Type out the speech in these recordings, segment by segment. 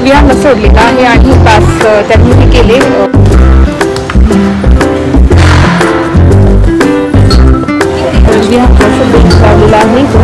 विहानला सोडलेला आहे आणि पास त्यांनी केले. विहानला सोडलेला आहे तो.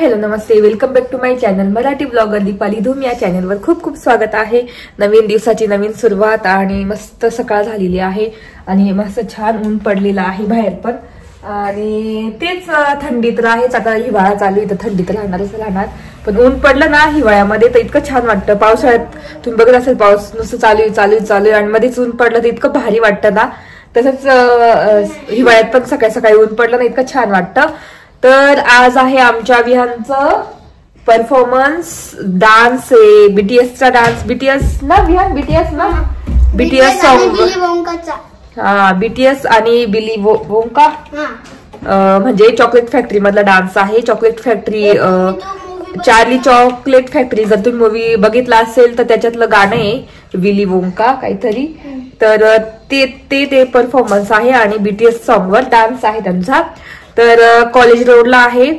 हॅलो नमस्ते, welcome back to my channel Marathi blogger Deepali Dhoom. या चॅनलवर खूप खूप स्वागत आहे. नवीन दिवसाची नवीन सुरुवात आणि मस्त सकाळ झालेली आहे आणि मस्त छान ऊन पडलेलं आहे बाहेर पण. आणि तेच थंडीत आहेच, आता हिवाळा चालू आहे तर थंडीत राहणार. पण ऊन पडलं ना हिवाळ्यामध्ये तर इतकं छान वाटतं. पावसाळ्यात तुम्ही बघत असेल पाऊस नुसतं चालू आहे आणि मध्येच ऊन पडलं तर इतकं भारी वाटतं ना. तसंच हिवाळ्यात पण सकाळी सकाळी ऊन पडलं ना इतकं छान वाटतं. तर आज आहे आमच्या विहानचं परफॉर्मन्स, डान्स आहे बीटीएसचा डान्स. बीटीएस ना विहान, बीटीएस ना, बीटीएस सॉन्ग. हा, बीटीएस आणि बिली वोंका म्हणजे चॉकलेट फॅक्टरी मधला डान्स आहे. Chocolate factory, Charlie chocolate factory जर तुम्ही मूवी बघितला असेल तर त्याच्यातलं गाणं आहे विली वोंका काहीतरी. तर ते परफॉर्मन्स आहे आणि बीटीएस सॉन्ग वर डान्स आहे त्यांचा. तर कॉलेज रोडला आहे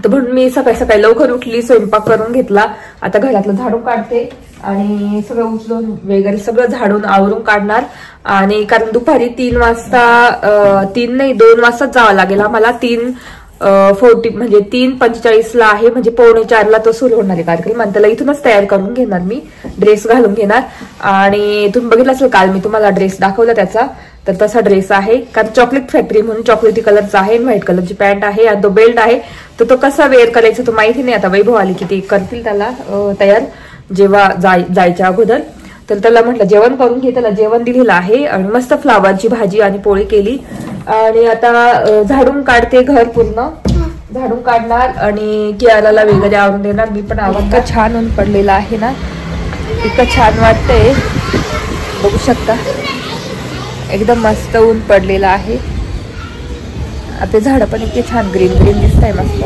तर म्हणून मी सकाळी सकाळी लवकर उठली, स्वयंपाक करून घेतला. आता घरातलं झाडून काढते आणि सगळं उचलून वगैरे सगळं झाडून आवरून काढणार. आणि कारण दुपारी 2 वाजता जावं लागेल आम्हाला. 3:40 म्हणजे 3:45 आहे, म्हणजे 3:45 तो सुरू होणार आहे कार्यक्रम. आणि त्याला इथूनच तयार करून घेणार मी, ड्रेस घालून घेणार. आणि तुम्ही बघितलं असेल काल मी तुम्हाला ड्रेस दाखवला त्याचा, तर तसा ड्रेस आहे. कारण चॉकलेट फॅक्टरी म्हणून चॉकलेटी कलरचा आहे, व्हाईट कलरची पॅन्ट आहे आणि तो बेल्ट आहे. तर तो कसा वेअर करायचा तो माहिती नाही. आता वैभव आली की ते करतील त्याला तयार जेव्हा जायच्या अगोदर. तर त्याला म्हटलं जेवण करून घे, त्याला जेवण दिलेलं आहे. आणि मस्त फ्लावरची भाजी आणि पोळी केली. आणि आता झाडून काढते, घर पूर्ण झाडून काढणार आणि कियाराला वगैरे आवरून देणार. मी पण आवडतं. छान ऊन पडलेला आहे ना, इतकं छान वाटतंय, बघू शकता एकदम मस्त ऊन पडलेलं आहे. आता झाडं पण इतके छान ग्रीन ग्रीन दिसत आहे मस्त.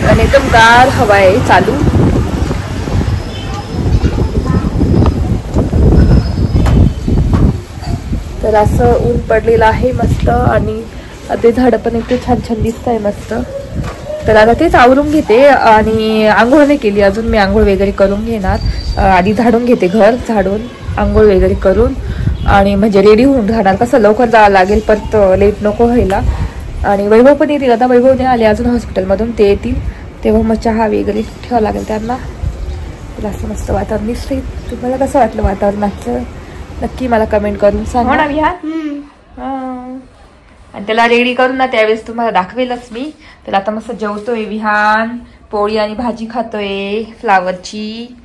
आणि एकदम गार हवा आहे चालू. तर असं ऊन पडलेलं आहे मस्त. आणि ते झाडं पण इतके छान छान दिसत आहे मस्त. तर आता तेच आवरून घेते. आणि आंघोळ नाही केली अजून, मी आंघोळ वगैरे करून घेणार. आधी झाडून घेते, घर झाडून आंघोळ वगैरे करून आणि म्हणजे रेडी होऊन राहणार. कसं लवकर जावं लागेल, परत लेट नको व्हायला. आणि वैभव पण येतील, आता वैभव नाही आले अजून हॉस्पिटलमधून, ते येतील तेव्हा मग चहा वगैरे ठेवावं लागेल त्यांना. तर असं मस्त वातावरण दिसतंय. तुम्हाला कसं वाटलं वातावरणाचं नक्की मला कमेंट करून सांगा ना. विहान आणि त्याला रेडी करून ना त्यावेळेस तुम्हाला दाखवेलच मी. त्याला आता मस्त जेवतोय विहान, पोळी आणि भाजी खातोय फ्लावरची.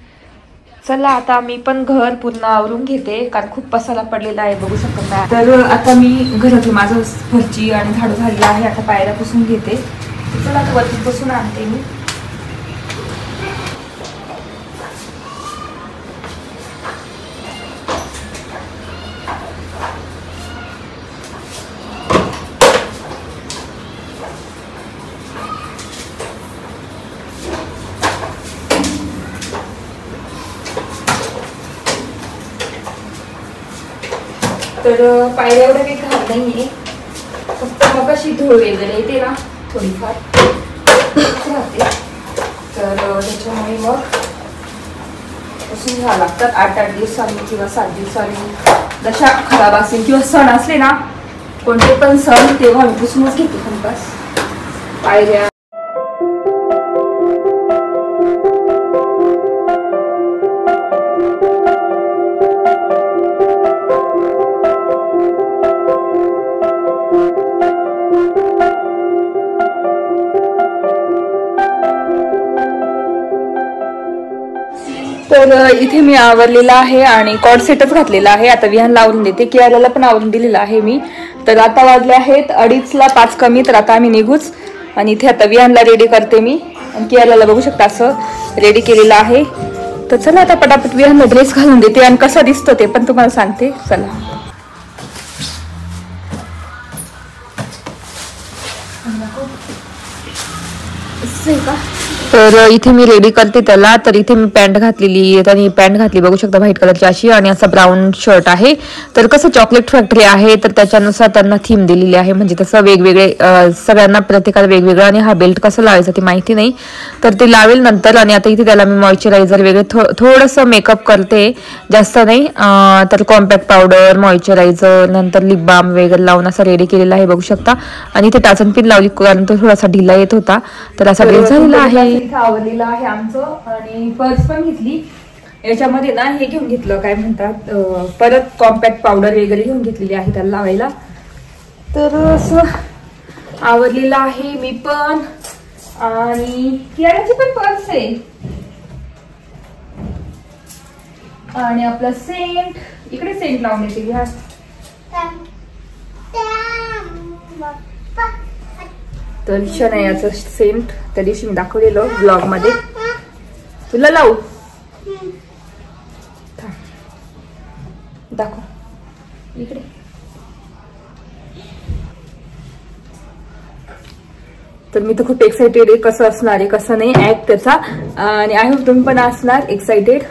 चला आता मी पण घर पूर्ण आवरून घेते कारण खूप पसारा पडलेला आहे, बघू शकता. तर आता मी घरातलं माझं फरची आणि झाडू झालेलं आहे. आता पायऱ्या पुसून घेते. चला आता वरती पुसून आणते मी. तर पायऱ्या एवढं काही घात नाहीये, फक्त मग अशी धूळ वगैरे येते ना थोडीफार राहते. तर त्याच्यामुळे मग पुसून घ्यावं लागतात 8-8 दिवसांनी किंवा 7 दिवसांनी. जशा खराब असेल किंवा सण असले ना कोणते पण सण तेव्हा मी पुसूनच घेते हमखास पायऱ्या. तर इथे मी आवरलेला आहे आणि कॉर्ड सेटच घातलेला आहे. आता विहानला आवरून देते, कियाराला पण आवरून दिलेला आहे मी. तर आता वाजले आहेत 2:30ला 5 कमी. तर आता आम्ही निघूच. आणि इथे आता विहानला रेडी करते मी आणि कियाराला बघू शकता असं रेडी केलेलं आहे. तर चला आता पटापट विहानला ड्रेस घालून देते आणि कसा दिसतो ते पण तुम्हाला सांगते. चला तर इथे मी रेडी करते त्याला. तर इथे मी पॅन्ट घातलेली, त्यांनी पॅन्ट घातली बघू शकता व्हाईट कलरची अशी, आणि असा ब्राऊन शर्ट आहे. तर कसं चॉकलेट फॅक्टरी आहे तर त्याच्यानुसार त्यांना थीम दिलेली आहे, म्हणजे तसं वेगवेगळे सगळ्यांना प्रत्येकाला वेगवेगळं. आणि हा बेल्ट कसं लावायचा ते माहिती नाही, तर ते लावेल नंतर. आणि आता इथे त्याला मी मॉइश्चरायझर वेगळे थोडंसं मेकअप करते, जास्त नाही. तर कॉम्पॅक्ट पावडर, मॉइश्चरायझर, नंतर लिप बाम वगैरे लावून असं रेडी केलेला आहे बघू शकता. आणि इथे टाचन पिन लावली कारण तो थोडासा ढिला येत होता. तर असा ड्रेस झालेला आहे. आवडलेलं आहे आमचं. आणि पर्स पण घेतली. याच्यामध्ये ना हे घेऊन घेतलं, काय म्हणतात, परत कॉम्पॅक्ट पावडर वगैरे घेऊन घेतलेली आहे त्याला लावायला. तर असं आवडलेलं आहे मी पण. आणि किराणाची पण पर्स आहे. आणि आपला सेंट इकडे सेंट लावून येते ह्या. तर शनायाचं सेंट त्या दिवशी मी दाखवलेलं ब्लॉग मध्ये. तुला लावू दाखव इकडे. तर मी तर खूप एक्साइटेड आहे कसं असणार आहे कसं नाही ऍक्ट त्याचा. आणि आय होप तुम्ही पण असणार एक्साइटेड.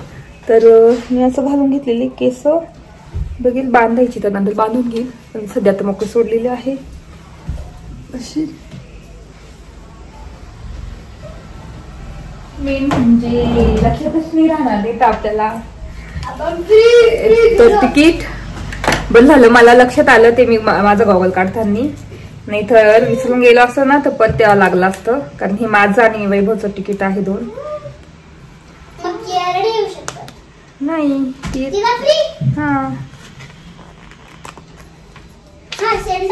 तर मी असं घालून घेतलेली केस बघेल बांधायची, तर नंतर बांधून घेईल. पण सध्या तर मोकळी सोडलेली आहे अशी. मेन म्हणजे लक्षातच नाही राहणार ते आपल्याला. तर तिकीट बंद झालं, मला लक्षात आलं ते मी माझं गॉगल काढताना, नाही तर विसरून गेलो असतं ना तर परत तेव्हा लागलं असतं. कारण हे माझं आणि वैभवचं तिकीट आहे 2. नाही हा.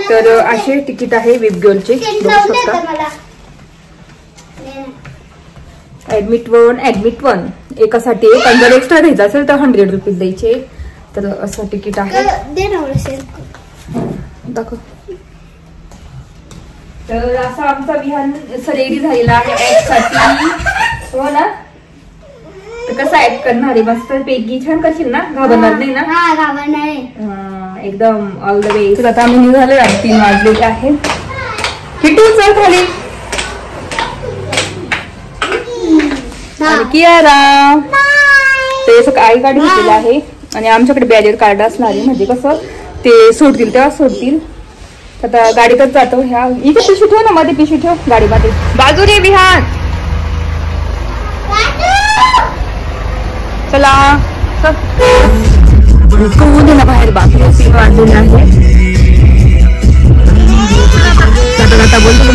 तर असे तिकीट आहे विपगर्लचे बघू शकता. ऍडमिट वन एकासाठी एक, आणि जर एक्स्ट्रा घ्यायचं असेल तर 100 रुपीज द्यायचे. तर असं तिकीट आहे. दाखव. तर असा आमचा विहान रेडी झालेला आहे ऍक्ट साठी. हो ना. तर कसं ऍक्ट करणार आहे मस्त पैकी. छान करशील ना, घाबरणार नाही ना. एकदम ऑल द वे. तर आता आम्ही निघालो आहे, 3 वाजलेले आहे. किटू चल खाली. कियारा ते आई गाडी घेतलेलं आहे. आणि आमच्याकडे बॅरियर कार्ड असणार आहे, म्हणजे कसं ते सोडतील तेव्हा सोडतील. आता गाडीतच जातो. ह्या इथे पिशवी ठेव ना, मध्ये पिशवी ठेव गाडीमध्ये. बाजूने विहान चला. ऊन ना बाहेर. बाकी 3 वाजलेले आहे. आता बोलतो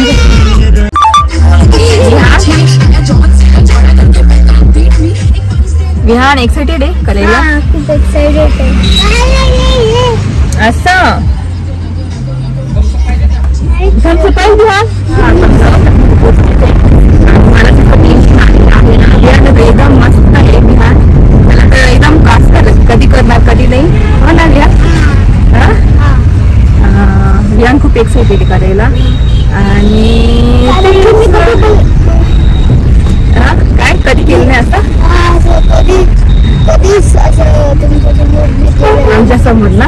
विहान एक्साइटेड आहे करायला. खूप एक्साइटेड आहे. असं सरप्राईज विहान. एकदम मस्त आहे विहान. त्याला तर एकदम कास कधी करणार कधी नाही. हो ना विहान. विहान खूप एक्साइटेड करायला. आणि काय कधी केलं नाही असं आमच्या समोर ना.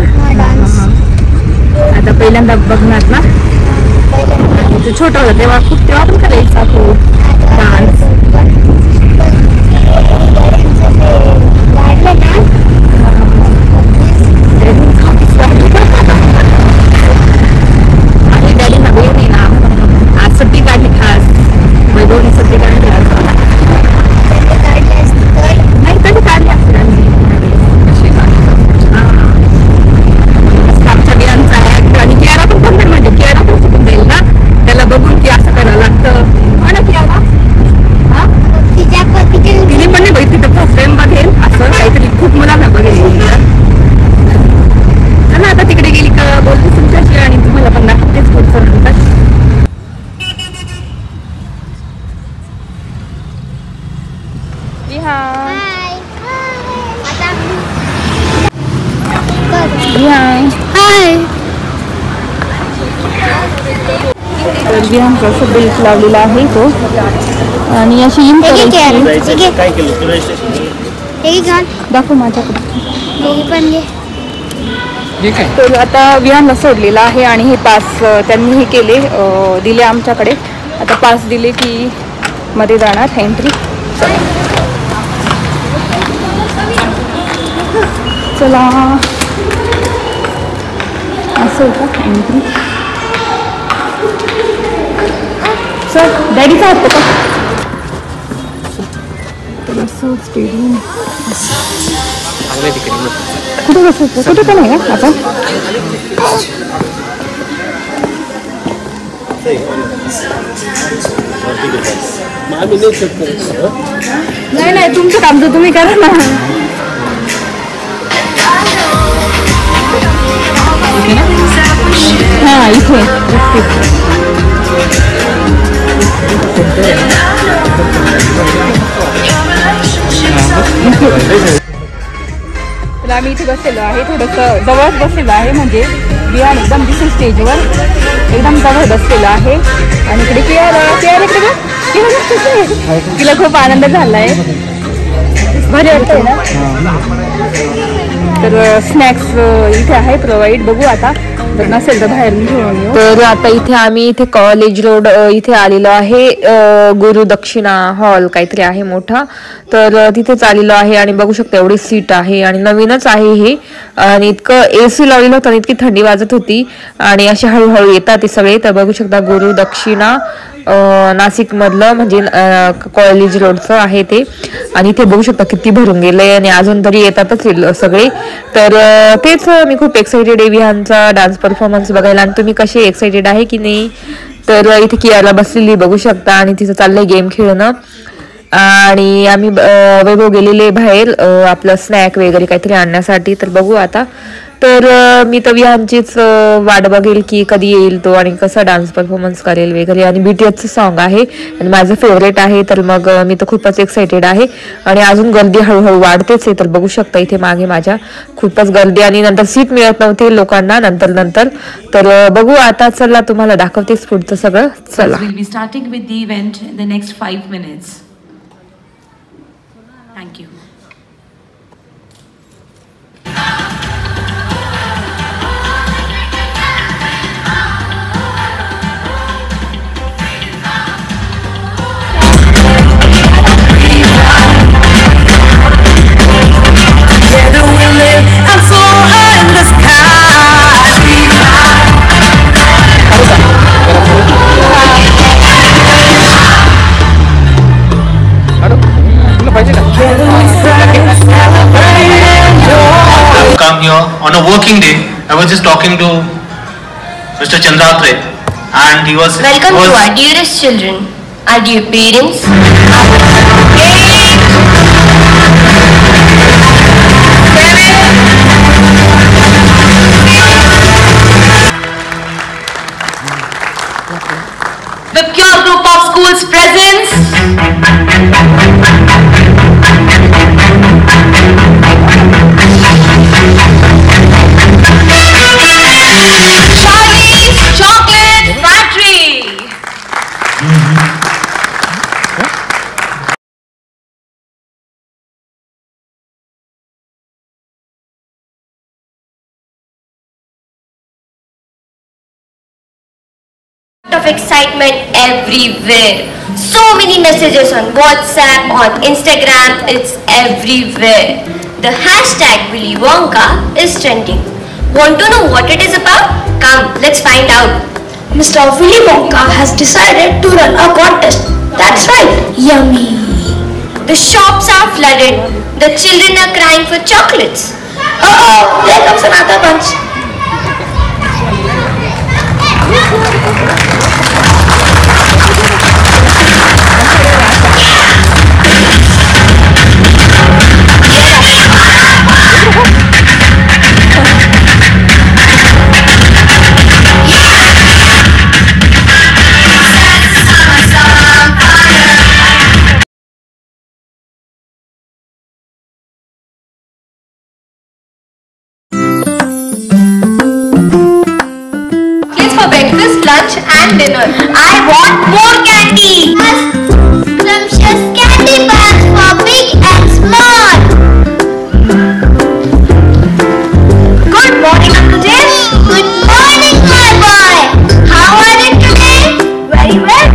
आता पहिल्यांदा बघणार ना. छोटा होता तेव्हा पण करायचा खूप डान्स. आणि डॅडीना वेळ नाही ना, आज सुट्टी काढली खास. वैभवनी सुट्टी काढली नाही कधी काढली असते. आमच्या बियांचा ऍक्ट. आणि कियारा पण बघणार, म्हणजे कियारा पण शिकून जाईल ना त्याला बघून की असं करायला लागतं. हो ना कियारा. तिने पण नाही बघितली तर फर्स्ट टाइम बघेल असं काहीतरी. खूप मुलांना बघेल. चला आता तिकडे गेली का बोलते तुमच्याशी आणि तुम्हाला पण दाखवतेच पुढचं नंतर. विहानचा असं बेल्ट लावलेला आहे तो. आणि अशी इन दाखव माझ्याकडे. तर आता विहानला सोडलेला आहे. आणि हे पास त्यांनी हे केले दिले आमच्याकडे. आता पास दिले की आतमध्ये जाणार एंट्री. चला असं का एंट्री. सर डॅडीचा हात का असं स्टेडियम कुठे बसायचं कुठे पण आहे का आपण. नाही नाही तुमचं काम तर तुम्ही करा ना. हां इथे तर आम्ही इथे बसलेलो आहे. थोडंसं जवळच बसलेलो आहे म्हणजे बिहान एकदम दिसेल स्टेजवर एकदम जवळ बसलेलो आहे. आणि इकडे केअर इकडे बघ तिला खूप आनंद झाला आहे. बरे वाटतंय ना. तर स्नॅक्स इथे आहे प्रोव्हाइड. बघू आता जर नसेल तर बाहेर घेऊन येऊ. तर आता इथे आम्ही इथे कॉलेज रोड इथे आलेलो आहे. गुरु दक्षिणा हॉल काहीतरी आहे मोठा. तर तिथेच आलेलो आहे आणि बघू शकता एवढी सीट आहे आणि नवीनच आहे हे. आणि इतकं AC लावलेलं होतं आणि इतकी थंडी वाजत होती आणि असे हळूहळू येतात ते सगळे. तर बघू शकता गुरु दक्षिणा नाशिक मधलं म्हणजे कॉलेज रोडचं आहे ते. आणि इथे बघू शकता किती भरून गेलंय आणि अजून तरी येतातच सगळे. तर तेच मी खूप एक्साइटेड आहे विहानचा डान्स परफॉर्मन्स बघायला. आणि तुम्ही कसे एक्साइटेड आहे की नाही. तर इथे कियाला बसलेली बघू शकता आणि तिचं चाललंय गेम खेळणं. आणि आम्ही वैभव गेलेले बाहेर आपलं स्नॅक वगैरे काहीतरी आणण्यासाठी. तर बघू आता. तर मी तर विहानचीच वाट बघेल की कधी येईल तो आणि कसा डान्स परफॉर्मन्स करेल वगैरे. आणि BTSचं सॉन्ग आहे आणि माझं फेवरेट आहे. तर मग मी तर खूपच एक्साइटेड आहे. आणि अजून गर्दी हळूहळू वाढतेच आहे. तर बघू शकता इथे मागे माझ्या खूपच गर्दी आणि नंतर सीट मिळत नव्हती लोकांना नंतर. तर बघू आता. चला तुम्हाला दाखवतेच पुढचं सगळं. चला. We'll be starting with the event in the next 5 minutes. Thank you. Come here on a working day. I was just talking to Mr. Chandratre, and he was Welcome to our dearest children, our dear parents. The pure group of schools presents. Of excitement everywhere. So many messages on WhatsApp, on Instagram, it's everywhere. The hashtag Willy Wonka is trending. Want to know what it is about? Come, let's find out. Mr. Willy Wonka has decided to run a contest. That's right. Yummy. The shops are flooded. The children are crying for chocolates. Uh-oh, there comes another bunch. Lunch and dinner. I want more candy. Scrumptious candy bars for big and small. Good morning, Uncle James. Good morning, my boy. How are you today? Very well.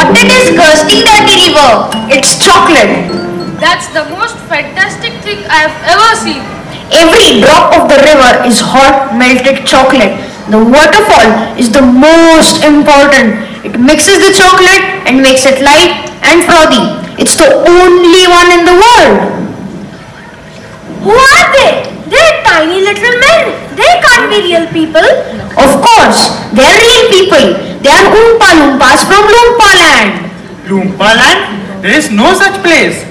What a disgusting dirty river. It's chocolate. That's the most fantastic thing I have ever seen. Every drop of the river is hot melted chocolate. The waterfall is the most important. It mixes the chocolate and makes it light and frothy. It's the only one in the world. Who are they? They're tiny little men. They can't be real people. Of course, they are real people. They are Oompa Loompas from Loompa Land. Loompa Land? There is no such place.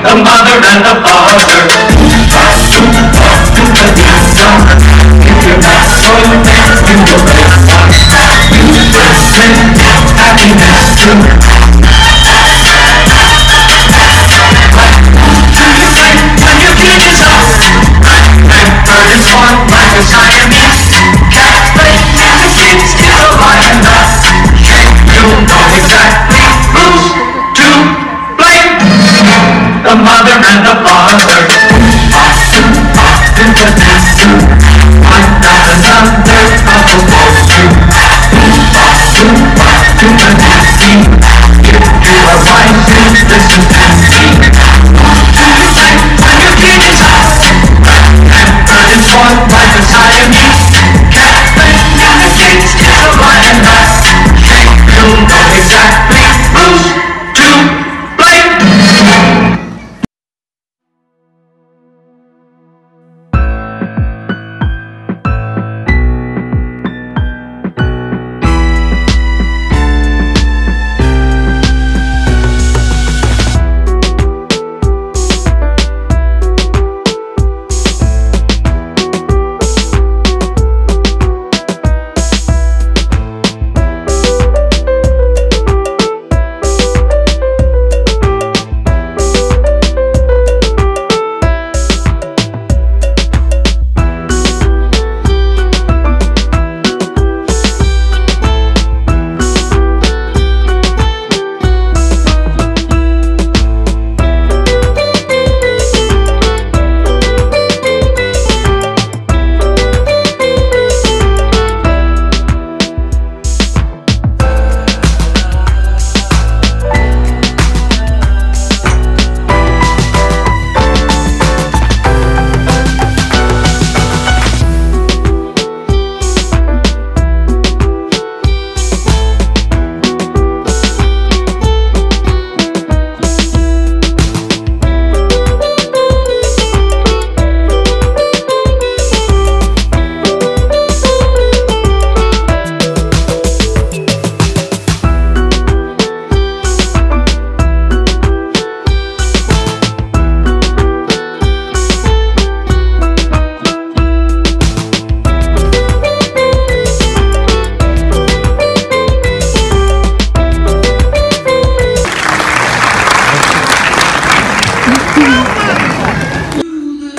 The mother and the father. If you're not so bad, you will happiness too. When your kid is up, and bird is born like a Siamese. Cat play and the kids is a lion. You know exactly who's to blame. The mother and the father. I'm not another couple of you. If you are wise, listen to me. When your kid is out, and bird is born like a Siamese. Cat and the kids is a lion. You know exactly who's to blame.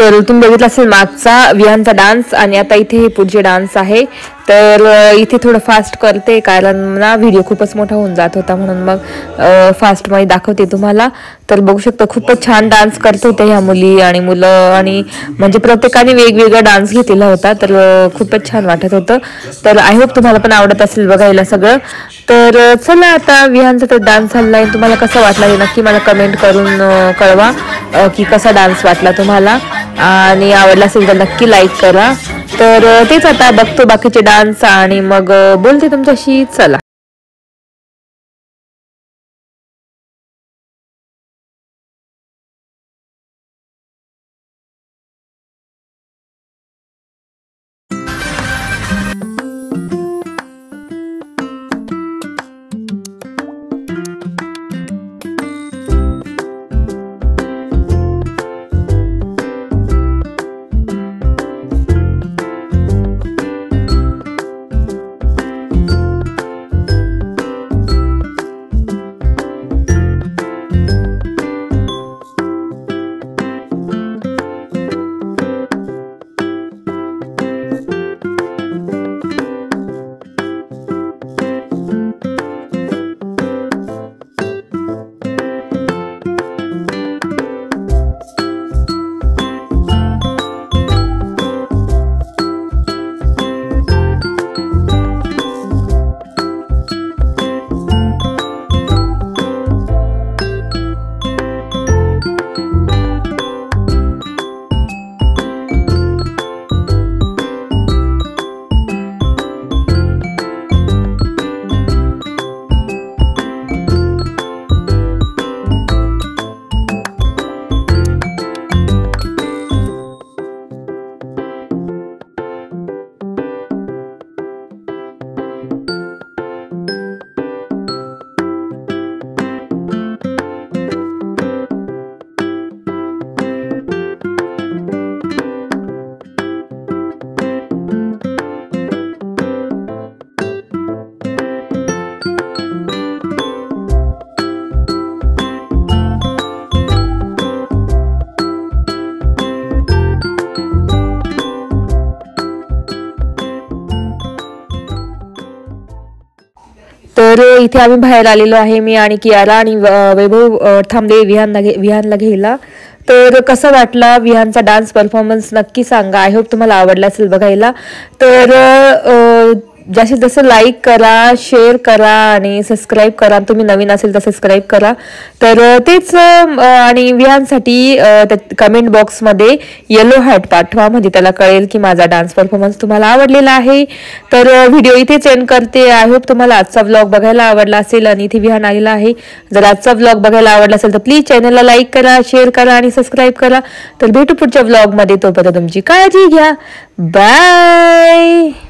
तर तुम्ही बघितलं असेल मागचा विहानचा dance आणि आता इथे हे पुढचे डान्स आहे. तर इथे थोडं फास्ट करते कारण ना व्हिडिओ खूपच मोठा होऊन जात होता म्हणून मग फास्टमध्ये दाखवते तुम्हाला. तर बघू शकता खूपच छान डान्स करत होत्या ह्या मुली आणि मुलं आणि म्हणजे प्रत्येकाने वेगवेगळा डान्स घेतलेला होता. तर खूपच छान वाटत होतं. तर आय होप तुम्हाला पण आवडत असेल बघायला सगळं. तर चला आता विहानचा तर डान्स झालाय. तुम्हाला कसा वाटला हे नक्की मला कमेंट करून कळवा की कसा डान्स वाटला तुम्हाला आणि आवडला असेल तर नक्की लाईक करा. तर तेच आता बघतो बाकीचे डान्स आणि मग बोलते तुमच्याशी. चला तर इथे आम्ही बाहेर आलेलो आहे, मी आणि कियारा आणि वैभव थांबले विहानला घ्यायला. तर कसं वाटला विहानचा डान्स परफॉर्मन्स नक्की सांगा. आय होप तुम्हाला आवडला असेल बघायला. तर जास्तीत जास्त लाईक करा, शेअर करा आणि सबस्क्राईब करा. तुम्ही नवीन असेल तर सबस्क्राईब करा. तर तेच आणि विहानसाठी कमेंट बॉक्समध्ये येलो हार्ट पाठवा, म्हणजे त्याला कळेल की माझा डान्स परफॉर्मन्स तुम्हाला आवडलेला आहे. तर व्हिडिओ इथेच एंड करते. आय होप तुम्हाला आजचा व्लॉग बघायला आवडला असेल आणि इथे विहान आलेला आहे. जर आजचा व्लॉग बघायला आवडला असेल तर प्लीज चॅनलला लाईक करा, शेअर करा आणि सबस्क्राईब करा. तर भेटू पुढच्या व्लॉगमध्ये. तोपर्यंत तुमची काळजी घ्या. बाय.